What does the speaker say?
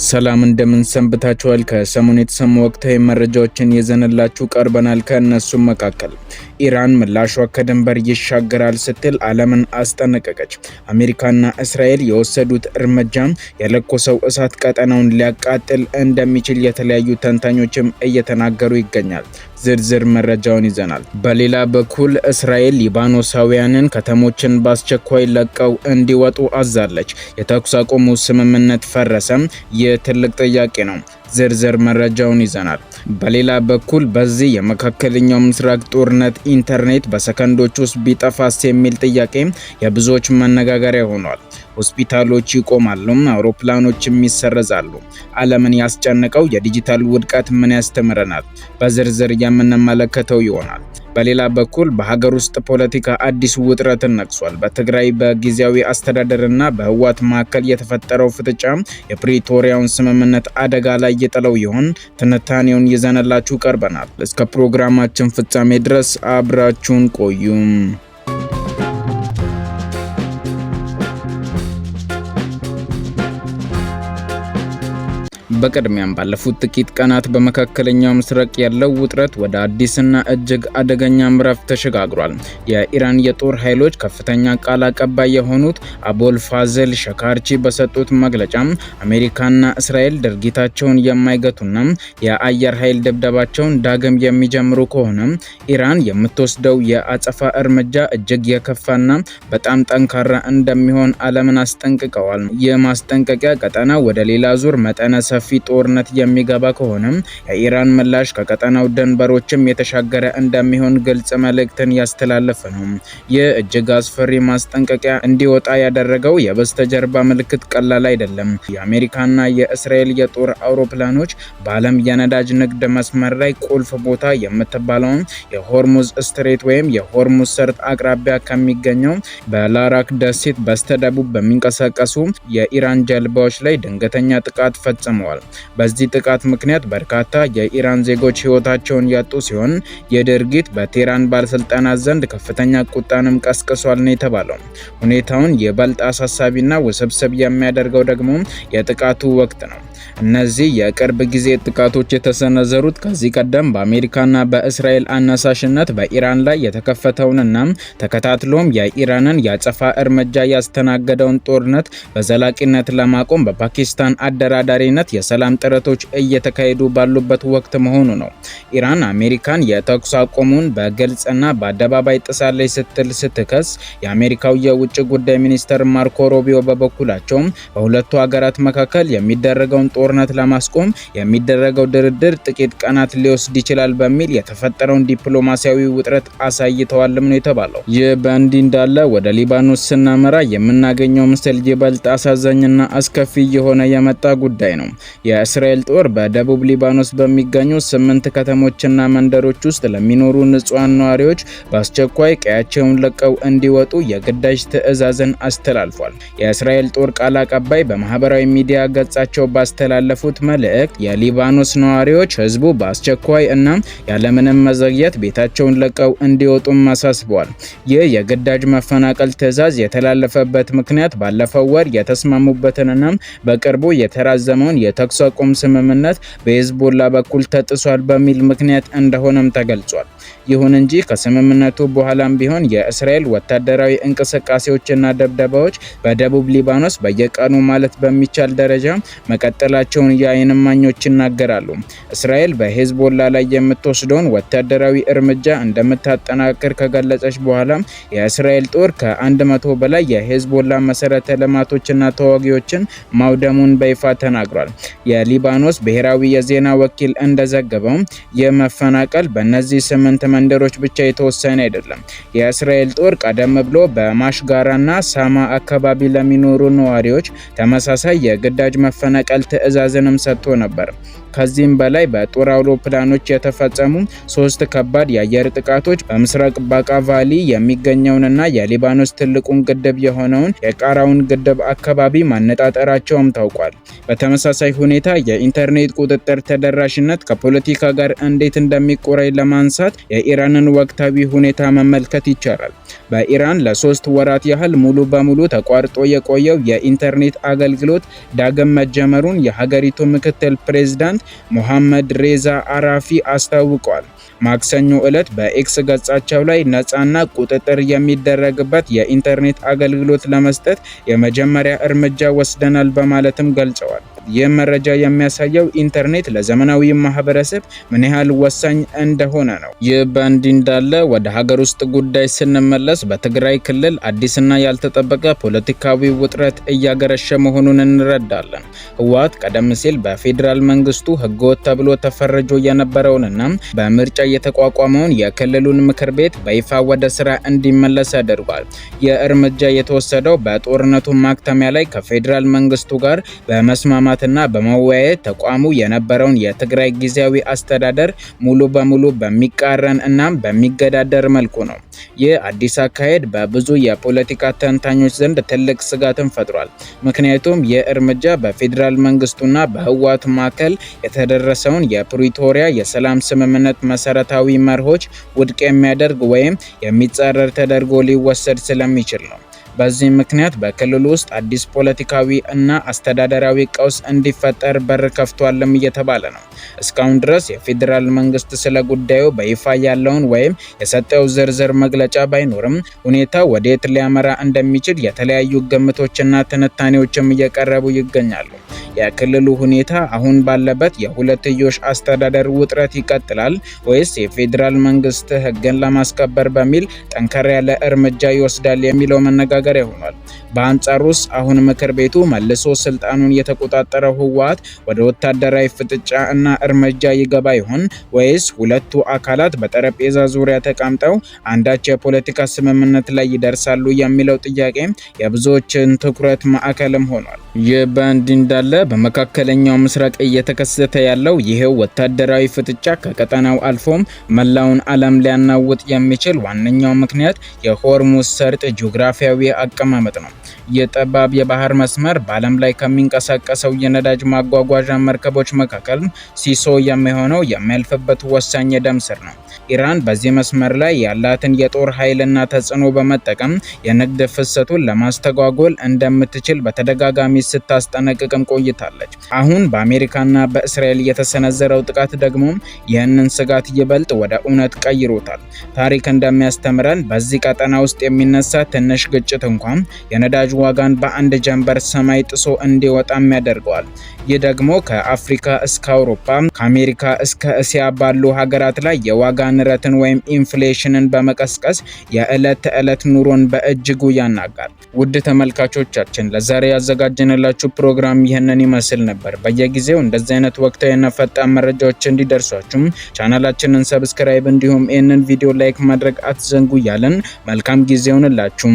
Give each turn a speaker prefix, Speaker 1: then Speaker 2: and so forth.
Speaker 1: ሰላም እንደምን ሰንብታችኋል? ከሰሞኑ የተሰሙ ወቅታዊ መረጃዎችን ይዘንላችሁ ቀርበናል። ከእነሱም መካከል ኢራን ምላሿ ከድንበር ይሻገራል ስትል ዓለምን አስጠነቀቀች። አሜሪካና እስራኤል የወሰዱት እርምጃ የለኮሰው እሳት ቀጠናውን ሊያቃጥል እንደሚችል የተለያዩ ተንታኞችም እየተናገሩ ይገኛል። ዝርዝር መረጃውን ይዘናል። በሌላ በኩል እስራኤል ሊባኖሳውያንን ከተሞችን በአስቸኳይ ለቀው እንዲወጡ አዛለች። የተኩስ አቁሙ ስምምነት ፈረሰም? ይህ ትልቅ ጥያቄ ነው። ዝርዝር መረጃውን ይዘናል። በሌላ በኩል በዚህ የመካከለኛው ምስራቅ ጦርነት ኢንተርኔት በሰከንዶች ውስጥ ቢጠፋስ የሚል ጥያቄ የብዙዎች መነጋገሪያ ሆኗል። ሆስፒታሎች ይቆማሉ፣ አውሮፕላኖችም ይሰረዛሉ። ዓለምን ያስጨነቀው የዲጂታል ውድቀት ምን ያስተምረናል? በዝርዝር የምንመለከተው ይሆናል። በሌላ በኩል በሀገር ውስጥ ፖለቲካ አዲስ ውጥረትን ነቅሷል። በትግራይ በጊዜያዊ አስተዳደርና በህወሓት መካከል የተፈጠረው ፍጥጫ የፕሪቶሪያውን ስምምነት አደጋ ላይ የጥለው ይሆን? ትንታኔውን ይዘንላችሁ ቀርበናል። እስከ ፕሮግራማችን ፍጻሜ ድረስ አብራችሁን ቆዩም። በቅድሚያም ባለፉት ጥቂት ቀናት በመካከለኛው ምስራቅ ያለው ውጥረት ወደ አዲስና እጅግ አደገኛ ምዕራፍ ተሸጋግሯል። የኢራን የጦር ኃይሎች ከፍተኛ ቃል አቀባይ የሆኑት አቦል ፋዘል ሸካርቺ በሰጡት መግለጫ አሜሪካና እስራኤል ድርጊታቸውን የማይገቱና የአየር ኃይል ድብደባቸውን ዳግም የሚጀምሩ ከሆነ ኢራን የምትወስደው የአጸፋ እርምጃ እጅግ የከፋና በጣም ጠንካራ እንደሚሆን ዓለምን አስጠንቅቀዋል። የማስጠንቀቂያ ቀጠና ወደ ሌላ ዙር መጠነ ሰፊ ጦርነት የሚገባ ከሆነ የኢራን ምላሽ ከቀጠናው ድንበሮችም የተሻገረ እንደሚሆን ግልጽ መልእክትን ያስተላለፈ ነው። ይህ እጅግ አስፈሪ ማስጠንቀቂያ እንዲወጣ ያደረገው የበስተጀርባ ምልክት ቀላል አይደለም። የአሜሪካና የእስራኤል የጦር አውሮፕላኖች በዓለም የነዳጅ ንግድ መስመር ላይ ቁልፍ ቦታ የምትባለውን የሆርሙዝ ስትሬት ወይም የሆርሙዝ ሰርጥ አቅራቢያ ከሚገኘው በላራክ ደሴት በስተደቡብ በሚንቀሳቀሱ የኢራን ጀልባዎች ላይ ድንገተኛ ጥቃት ፈጽመዋል። በዚህ ጥቃት ምክንያት በርካታ የኢራን ዜጎች ህይወታቸውን ያጡ ሲሆን የድርጊት በቴህራን ባለስልጣናት ዘንድ ከፍተኛ ቁጣንም ቀስቅሷል ነው የተባለው። ሁኔታውን ይበልጥ አሳሳቢና ውስብስብ የሚያደርገው ደግሞ የጥቃቱ ወቅት ነው። እነዚህ የቅርብ ጊዜ ጥቃቶች የተሰነዘሩት ከዚህ ቀደም በአሜሪካና በእስራኤል አነሳሽነት በኢራን ላይ የተከፈተውንና ተከታትሎም የኢራንን የአጸፋ እርምጃ ያስተናገደውን ጦርነት በዘላቂነት ለማቆም በፓኪስታን አደራዳሪነት የሰላም ጥረቶች እየተካሄዱ ባሉበት ወቅት መሆኑ ነው። ኢራን አሜሪካን የተኩስ አቁሙን በግልጽና በአደባባይ ጥሳለች ስትል ስትከስ፣ የአሜሪካው የውጭ ጉዳይ ሚኒስትር ማርኮ ሩቢዮ በበኩላቸው በሁለቱ ሀገራት መካከል የሚደረገውን ጦርነት ለማስቆም የሚደረገው ድርድር ጥቂት ቀናት ሊወስድ ይችላል በሚል የተፈጠረውን ዲፕሎማሲያዊ ውጥረት አሳይተዋልም ነው የተባለው። ይህ በእንዲህ እንዳለ ወደ ሊባኖስ ስናመራ የምናገኘው ምስል ይበልጥ አሳዛኝና አስከፊ የሆነ የመጣ ጉዳይ ነው። የእስራኤል ጦር በደቡብ ሊባኖስ በሚገኙ 8 ከተሞችና መንደሮች ውስጥ ለሚኖሩ ንጹሃን ነዋሪዎች በአስቸኳይ ቀያቸውን ለቀው እንዲወጡ የግዳጅ ትዕዛዝን አስተላልፏል። የእስራኤል ጦር ቃል አቀባይ በማህበራዊ ሚዲያ ገጻቸው ባስተላለፉት መልእክት የሊባኖስ ነዋሪዎች ህዝቡ በአስቸኳይ እና ያለምንም መዘግየት ቤታቸውን ለቀው እንዲወጡም አሳስበዋል። ይህ የግዳጅ መፈናቀል ትዕዛዝ የተላለፈበት ምክንያት ባለፈው ወር የተስማሙበትንና በቅርቡ የተራዘመውን የተኩስ አቁም ስምምነት በሂዝቦላ በኩል ተጥሷል በሚል ምክንያት እንደሆነም ተገልጿል። ይሁን እንጂ ከስምምነቱ በኋላም ቢሆን የእስራኤል ወታደራዊ እንቅስቃሴዎችና ድብደባዎች በደቡብ ሊባኖስ በየቀኑ ማለት በሚቻል ደረጃ መቀጠላቸውን የዓይን እማኞች ይናገራሉ። እስራኤል በሂዝቦላ ላይ የምትወስደውን ወታደራዊ እርምጃ እንደምታጠናክር ከገለጸች በኋላ የእስራኤል ጦር ከ100 በላይ የሂዝቦላ መሰረተ ልማቶችና ተዋጊዎችን ማውደሙን በይፋ ተናግሯል። የሊባኖስ ብሔራዊ የዜና ወኪል እንደዘገበው የመፈናቀል በእነዚህ 8 መንደሮች ብቻ የተወሰነ አይደለም። የእስራኤል ጦር ቀደም ብሎ በማሽጋራና ሳማ አካባቢ ለሚኖሩ ነዋሪዎች ተመሳሳይ የግዳጅ መፈናቀል ትዕዛዝንም ሰጥቶ ነበር። ከዚህም በላይ በጦር አውሮፕላኖች የተፈጸሙ 3 ከባድ የአየር ጥቃቶች በምስራቅ ባቃ ቫሊ የሚገኘውንና የሊባኖስ ትልቁን ግድብ የሆነውን የቃራውን ግድብ አካባቢ ማነጣጠራቸውም ታውቋል። በተመሳሳይ ሁኔታ የኢንተርኔት ቁጥጥር ተደራሽነት ከፖለቲካ ጋር እንዴት እንደሚቆራኝ ለማንሳት የኢራንን ወቅታዊ ሁኔታ መመልከት ይቻላል። በኢራን ለ3 ወራት ያህል ሙሉ በሙሉ ተቋርጦ የቆየው የኢንተርኔት አገልግሎት ዳግም መጀመሩን የሀገሪቱ ምክትል ፕሬዝዳንት ሞሐመድ ሬዛ አራፊ አስታውቀዋል። ማክሰኞ ዕለት በኤክስ ገጻቸው ላይ ነፃና ቁጥጥር የሚደረግበት የኢንተርኔት አገልግሎት ለመስጠት የመጀመሪያ እርምጃ ወስደናል በማለትም ገልጸዋል። ይህ መረጃ የሚያሳየው ኢንተርኔት ለዘመናዊ ማህበረሰብ ምን ያህል ወሳኝ እንደሆነ ነው። ይህ በእንዲህ እንዳለ ወደ ሀገር ውስጥ ጉዳይ ስንመለስ በትግራይ ክልል አዲስና ያልተጠበቀ ፖለቲካዊ ውጥረት እያገረሸ መሆኑን እንረዳለን። ህወሓት ቀደም ሲል በፌዴራል መንግስቱ ህገወጥ ተብሎ ተፈርጆ የነበረውንና በምርጫ የተቋቋመውን የክልሉን ምክር ቤት በይፋ ወደ ስራ እንዲመለስ ያደርጋል። ይህ እርምጃ የተወሰደው በጦርነቱ ማክተሚያ ላይ ከፌዴራል መንግስቱ ጋር በመስማማትና በመወያየት ተቋሙ የነበረውን የትግራይ ጊዜያዊ አስተዳደር ሙሉ በሙሉ በሚቃረን እና በሚገዳደር መልኩ ነው። ይህ አዲስ አካሄድ በብዙ የፖለቲካ ተንታኞች ዘንድ ትልቅ ስጋትን ፈጥሯል። ምክንያቱም ይህ እርምጃ በፌዴራል መንግስቱና በህወሓት መካከል የተደረሰውን የፕሪቶሪያ የሰላም ስምምነት መሰረታዊ መርሆች ውድቅ የሚያደርግ ወይም የሚጻረር ተደርጎ ሊወሰድ ስለሚችል ነው። በዚህ ምክንያት በክልሉ ውስጥ አዲስ ፖለቲካዊ እና አስተዳደራዊ ቀውስ እንዲፈጠር በር ከፍቷልም እየተባለ ነው። እስካሁን ድረስ የፌዴራል መንግስት ስለ ጉዳዩ በይፋ ያለውን ወይም የሰጠው ዝርዝር መግለጫ ባይኖርም ሁኔታው ወዴት ሊያመራ እንደሚችል የተለያዩ ግምቶችና ትንታኔዎችም እየቀረቡ ይገኛሉ። የክልሉ ሁኔታ አሁን ባለበት የሁለትዮሽ አስተዳደር ውጥረት ይቀጥላል ወይስ የፌዴራል መንግስት ህግን ለማስከበር በሚል ጠንከር ያለ እርምጃ ይወስዳል የሚለው መነጋገሪያ ሆኗል። በአንጻሩስ አሁን ምክር ቤቱ መልሶ ስልጣኑን የተቆጣጠረው ህወሓት ወደ ወታደራዊ ፍጥጫ እና እርምጃ ይገባ ይሆን ወይስ ሁለቱ አካላት በጠረጴዛ ዙሪያ ተቀምጠው አንዳች የፖለቲካ ስምምነት ላይ ይደርሳሉ የሚለው ጥያቄ የብዙዎችን ትኩረት ማዕከልም ሆኗል። ይህ በእንዲህ እንዳለ በመካከለኛው ምስራቅ እየተከሰተ ያለው ይሄው ወታደራዊ ፍጥጫ ከቀጠናው አልፎም መላውን ዓለም ሊያናውጥ የሚችል ዋነኛው ምክንያት የሆርሙዝ ሰርጥ ጂኦግራፊያዊ አቀማመጥ ነው። የጠባብ የባህር መስመር በዓለም ላይ ከሚንቀሳቀሰው የነዳጅ ማጓጓዣ መርከቦች መካከል ሲሶ የሚሆነው የሚያልፍበት ወሳኝ የደም ስር ነው። ኢራን በዚህ መስመር ላይ ያላትን የጦር ኃይልና ተጽዕኖ በመጠቀም የንግድ ፍሰቱን ለማስተጓጎል እንደምትችል በተደጋጋሚ ስታስጠነቅቅም ቆይታለች። አሁን በአሜሪካና በእስራኤል የተሰነዘረው ጥቃት ደግሞ ይህንን ስጋት ይበልጥ ወደ እውነት ቀይሮታል። ታሪክ እንደሚያስተምረን በዚህ ቀጠና ውስጥ የሚነሳ ትንሽ ግጭት እንኳን የነዳጅ ዋጋን በአንድ ጀንበር ሰማይ ጥሶ እንዲወጣም ያደርገዋል። ይህ ደግሞ ከአፍሪካ እስከ አውሮፓ፣ ከአሜሪካ እስከ እስያ ባሉ ሀገራት ላይ የዋጋ ንረትን ወይም ኢንፍሌሽንን በመቀስቀስ የዕለት ተዕለት ኑሮን በእጅጉ ያናጋል። ውድ ተመልካቾቻችን ለዛሬ ያዘጋጀንላችሁ ፕሮግራም ይህንን ይመስል ነበር። በየጊዜው እንደዚህ አይነት ወቅታዊና ፈጣን መረጃዎች እንዲደርሷችሁም ቻናላችንን ሰብስክራይብ እንዲሁም ይህንን ቪዲዮ ላይክ ማድረግ አትዘንጉ እያልን መልካም ጊዜ ይሁንላችሁ።